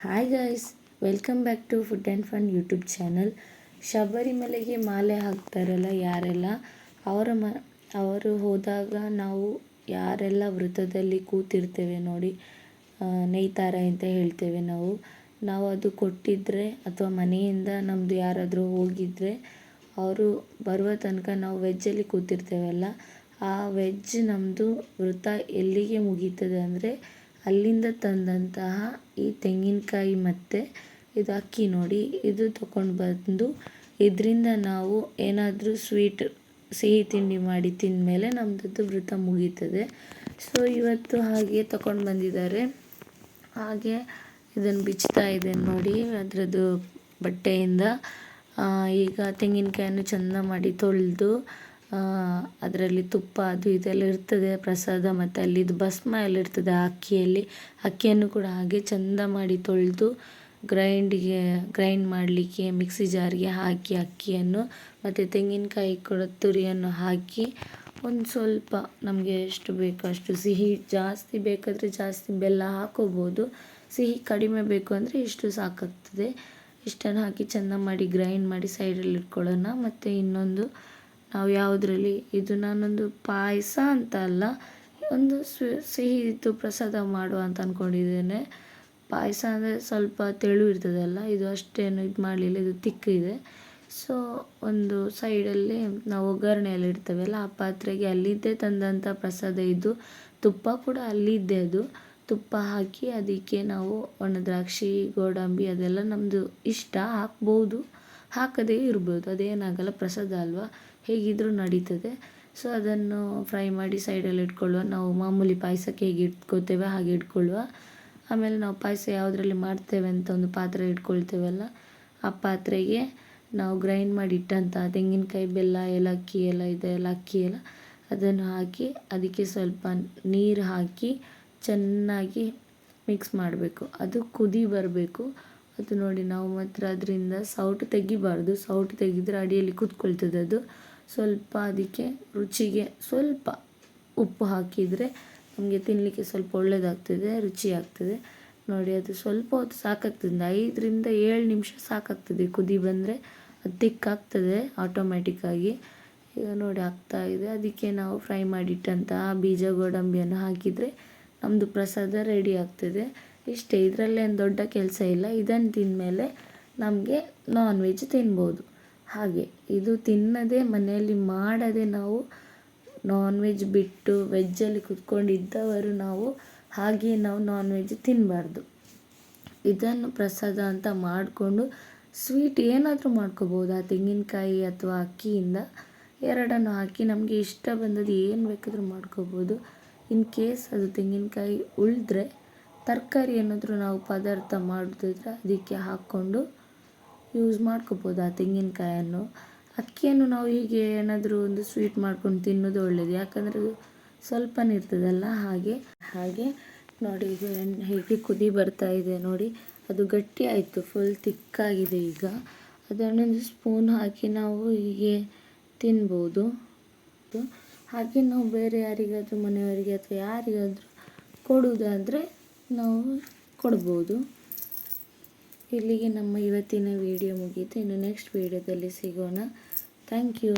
Hi guys, welcome back to food and fun YouTube channel. ಶಬರಿಮಲೆಗೆ ಮಾಲೆ ಹಾಕ್ತಾರಲ್ಲ ಯಾರೆಲ್ಲ, ಅವರು ಹೋದಾಗ ನಾವು ಯಾರೆಲ್ಲ ವೃತದಲ್ಲಿ ಕೂತಿರ್ತೇವೆ ನೋಡಿ, ನೇಯ್ತಾರೆ ಅಂತ ಹೇಳ್ತೇವೆ ನಾವು ಅದು ಕೊಟ್ಟಿದ್ದರೆ ಅಥವಾ ಮನೆಯಿಂದ ನಮ್ಮದು ಯಾರಾದರೂ ಹೋಗಿದ್ದರೆ ಅವರು ಬರುವ ತನಕ ನಾವು ವೆಜ್ಜಲ್ಲಿ ಕೂತಿರ್ತೇವಲ್ಲ, ಆ ವೆಜ್ ನಮ್ಮದು ವೃತ ಎಲ್ಲಿಗೆ ಮುಗೀತದೆ ಅಂದರೆ ಅಲ್ಲಿಂದ ತಂದಂತಹ ಈ ತೆಂಗಿನಕಾಯಿ ಮತ್ತು ಇದು ಅಕ್ಕಿ ನೋಡಿ, ಇದು ತಗೊಂಡು ಬಂದು ಇದರಿಂದ ನಾವು ಏನಾದರೂ ಸಿಹಿ ತಿಂಡಿ ಮಾಡಿ ತಿಂದಮೇಲೆ ನಮ್ಮದು ವೃತ ಮುಗೀತದೆ. ಸೊ ಇವತ್ತು ಹಾಗೆ ತಗೊಂಡು ಬಂದಿದ್ದಾರೆ. ಹಾಗೆ ಇದನ್ನು ಬಿಚ್ತಾ ಇದೆ ನೋಡಿ, ಅದರದ್ದು ಬಟ್ಟೆಯಿಂದ. ಈಗ ತೆಂಗಿನಕಾಯನ್ನು ಚೆಂದ ಮಾಡಿ ತೊಳೆದು ಅದರಲ್ಲಿ ತುಪ್ಪ ಅದು ಇದೆಲ್ಲ ಇರ್ತದೆ ಪ್ರಸಾದ, ಮತ್ತು ಅಲ್ಲಿದು ಭಸ್ಮ ಎಲ್ಲ ಇರ್ತದೆ ಅಕ್ಕಿಯನ್ನು ಕೂಡ ಹಾಗೆ ಚೆಂದ ಮಾಡಿ ತೊಳೆದು ಗ್ರೈಂಡ್ ಮಾಡಲಿಕ್ಕೆ ಮಿಕ್ಸಿ ಜಾರಿಗೆ ಹಾಕಿ ಅಕ್ಕಿಯನ್ನು ಮತ್ತು ತೆಂಗಿನಕಾಯಿ ಕೂಡ ತುರಿಯನ್ನು ಹಾಕಿ ಒಂದು ಸ್ವಲ್ಪ ನಮಗೆ ಎಷ್ಟು ಬೇಕೋ ಅಷ್ಟು, ಸಿಹಿ ಜಾಸ್ತಿ ಬೇಕಾದರೆ ಜಾಸ್ತಿ ಬೆಲ್ಲ ಹಾಕೋಬೋದು, ಸಿಹಿ ಕಡಿಮೆ ಬೇಕು ಅಂದರೆ ಇಷ್ಟು ಸಾಕಾಗ್ತದೆ. ಇಷ್ಟನ್ನು ಹಾಕಿ ಚೆಂದ ಮಾಡಿ ಗ್ರೈಂಡ್ ಮಾಡಿ ಸೈಡಲ್ಲಿ ಇಟ್ಕೊಳ್ಳೋಣ. ಮತ್ತು ಇನ್ನೊಂದು ನಾವು ಯಾವುದರಲ್ಲಿ, ಇದು ನಾನೊಂದು ಪಾಯಸ ಅಂತ ಅಲ್ಲ, ಒಂದು ಸಿಹಿದು ಪ್ರಸಾದ ಮಾಡುವ ಅಂತ ಅಂದ್ಕೊಂಡಿದ್ದೇನೆ. ಪಾಯಸ ಅಂದರೆ ಸ್ವಲ್ಪ ತೆಳು ಇರ್ತದಲ್ಲ, ಇದು ಅಷ್ಟೇನು ಇದು ಮಾಡಲಿಲ್ಲ, ಇದು ತಿಕ್ಕಿದೆ. ಸೊ ಒಂದು ಸೈಡಲ್ಲಿ ನಾವು ಒಗ್ಗರಣೆಯಲ್ಲಿ ಇಡ್ತೇವಲ್ಲ ಆ ಪಾತ್ರೆಗೆ ಅಲ್ಲಿದ್ದೇ ತಂದಂಥ ಪ್ರಸಾದ ಇದು. ತುಪ್ಪ ಕೂಡ ಅಲ್ಲಿದ್ದೆ, ಅದು ತುಪ್ಪ ಹಾಕಿ ಅದಕ್ಕೆ ನಾವು ಒಣ ದ್ರಾಕ್ಷಿ ಗೋಡಂಬಿ ಅದೆಲ್ಲ ನಮ್ಮದು ಇಷ್ಟ, ಹಾಕ್ಬೋದು ಹಾಕದೇ ಇರ್ಬೋದು, ಅದೇನಾಗಲ್ಲ, ಪ್ರಸಾದ ಅಲ್ವಾ, ಹೇಗಿದ್ದರೂ ನಡೀತದೆ. ಸೊ ಅದನ್ನು ಫ್ರೈ ಮಾಡಿ ಸೈಡಲ್ಲಿ ಇಟ್ಕೊಳ್ಳುವ. ನಾವು ಮಾಮೂಲಿ ಪಾಯಸಕ್ಕೆ ಹೇಗೆ ಇಟ್ಕೋತೇವೆ ಹಾಗೆ ಇಟ್ಕೊಳ್ಳುವ. ಆಮೇಲೆ ನಾವು ಪಾಯಸ ಯಾವುದರಲ್ಲಿ ಮಾಡ್ತೇವೆ ಅಂತ ಒಂದು ಪಾತ್ರೆ ಇಟ್ಕೊಳ್ತೇವಲ್ಲ, ಆ ಪಾತ್ರೆಗೆ ನಾವು ಗ್ರೈಂಡ್ ಮಾಡಿ ಇಟ್ಟಂಥ ತೆಂಗಿನಕಾಯಿ, ಬೆಲ್ಲ, ಏಲಕ್ಕಿ ಎಲ್ಲ ಇದೆಲ್ಲ ಅಕ್ಕಿ ಎಲ್ಲ ಅದನ್ನು ಹಾಕಿ ಅದಕ್ಕೆ ಸ್ವಲ್ಪ ನೀರು ಹಾಕಿ ಚೆನ್ನಾಗಿ ಮಿಕ್ಸ್ ಮಾಡಬೇಕು. ಅದು ಕುದಿ ಬರಬೇಕು. ಅದು ನೋಡಿ, ನಾವು ಮಾತ್ರ ಅದರಿಂದ ಸೌಟು ತೆಗಿಬಾರ್ದು, ಸೌಟು ತೆಗೆದ್ರೆ ಅಡಿಯಲ್ಲಿ ಕೂತ್ಕೊಳ್ತದೆ ಅದು. ಸ್ವಲ್ಪ ಅದಕ್ಕೆ ರುಚಿಗೆ ಸ್ವಲ್ಪ ಉಪ್ಪು ಹಾಕಿದರೆ ನಮಗೆ ತಿನ್ನಲಿಕ್ಕೆ ಸ್ವಲ್ಪ ಒಳ್ಳೆಯದಾಗ್ತದೆ, ರುಚಿ ಆಗ್ತದೆ ನೋಡಿ. ಅದು ಸ್ವಲ್ಪ ಹೊತ್ತು ಸಾಕಾಗ್ತದೆ, 5-7 ನಿಮಿಷ ಸಾಕಾಗ್ತದೆ. ಕುದಿ ಬಂದರೆ ಅದು ತಿಕ್ಕಾಗ್ತದೆ ಆಟೋಮ್ಯಾಟಿಕ್ಕಾಗಿ. ಈಗ ನೋಡಿ ಆಗ್ತಾಯಿದೆ. ಅದಕ್ಕೆ ನಾವು ಫ್ರೈ ಮಾಡಿಟ್ಟಂತಹ ಬೀಜ ಗೋಡಂಬಿಯನ್ನು ಹಾಕಿದರೆ ನಮ್ಮದು ಪ್ರಸಾದ ರೆಡಿ ಆಗ್ತದೆ. ಇಷ್ಟೇ, ಇದರಲ್ಲೇನು ದೊಡ್ಡ ಕೆಲಸ ಇಲ್ಲ. ಇದನ್ನು ತಿಂದಮೇಲೆ ನಮಗೆ ನಾನ್ ವೆಜ್ ತಿನ್ಬೋದು. ಹಾಗೆ ಇದು ತಿನ್ನದೇ ಮನೆಯಲ್ಲಿ ಮಾಡದೆ ನಾವು ನಾನ್ ವೆಜ್ ಬಿಟ್ಟು ವೆಜ್ಜಲ್ಲಿ ಕುತ್ಕೊಂಡಿದ್ದವರು ಹಾಗೆ ನಾವು ನಾನ್ ವೆಜ್ ತಿನ್ನಬಾರ್ದು. ಇದನ್ನು ಪ್ರಸಾದ ಅಂತ ಮಾಡಿಕೊಂಡು ಸ್ವೀಟ್ ಏನಾದರೂ ಮಾಡ್ಕೋಬೋದು. ಆ ತೆಂಗಿನಕಾಯಿ ಅಥವಾ ಅಕ್ಕಿಯಿಂದ ಎರಡನ್ನು ಹಾಕಿ ನಮಗೆ ಇಷ್ಟ ಬಂದದ್ದು ಏನು ಬೇಕಾದರೂ ಮಾಡ್ಕೋಬೋದು. ಇನ್ ಕೇಸ್ ಅದು ತೆಂಗಿನಕಾಯಿ ಉಳಿದ್ರೆ ತರಕಾರಿ ಏನಾದರೂ ನಾವು ಪದಾರ್ಥ ಮಾಡೋದಿದ್ರೆ ಅದಕ್ಕೆ ಹಾಕ್ಕೊಂಡು ಯೂಸ್ ಮಾಡ್ಕೋಬೋದು ಆ ತೆಂಗಿನಕಾಯನ್ನು. ಅಕ್ಕಿಯನ್ನು ನಾವು ಹೀಗೆ ಏನಾದರೂ ಒಂದು ಸ್ವೀಟ್ ಮಾಡ್ಕೊಂಡು ತಿನ್ನೋದು ಒಳ್ಳೆಯದು, ಯಾಕಂದರೆ ಅದು ಸ್ವಲ್ಪನೇ ಇರ್ತದಲ್ಲ. ಹಾಗೆ ನೋಡಿ, ಈಗ ಹೇಗೆ ಕುದಿ ಬರ್ತಾ ಇದೆ ನೋಡಿ, ಅದು ಗಟ್ಟಿ ಆಯಿತು, ಫುಲ್ ತಿಕ್ಕಾಗಿದೆ. ಈಗ ಅದನ್ನೊಂದು ಸ್ಪೂನ್ ಹಾಕಿ ನಾವು ಹೀಗೆ ತಿನ್ಬೋದು. ಹಾಗೆ ನಾವು ಬೇರೆ ಯಾರಿಗಾದರೂ ಮನೆಯವರಿಗೆ ಅಥವಾ ಯಾರಿಗಾದರೂ ಕೊಡುವುದಾದರೆ ನಾವು ಕೊಡ್ಬೋದು. ಇಲ್ಲಿಗೆ ನಮ್ಮ ಇವತ್ತಿನ ವಿಡಿಯೋ ಮುಗೀತು. ಇನ್ನು ನೆಕ್ಸ್ಟ್ ವಿಡಿಯೋದಲ್ಲಿ ಸಿಗೋಣ. Thank you.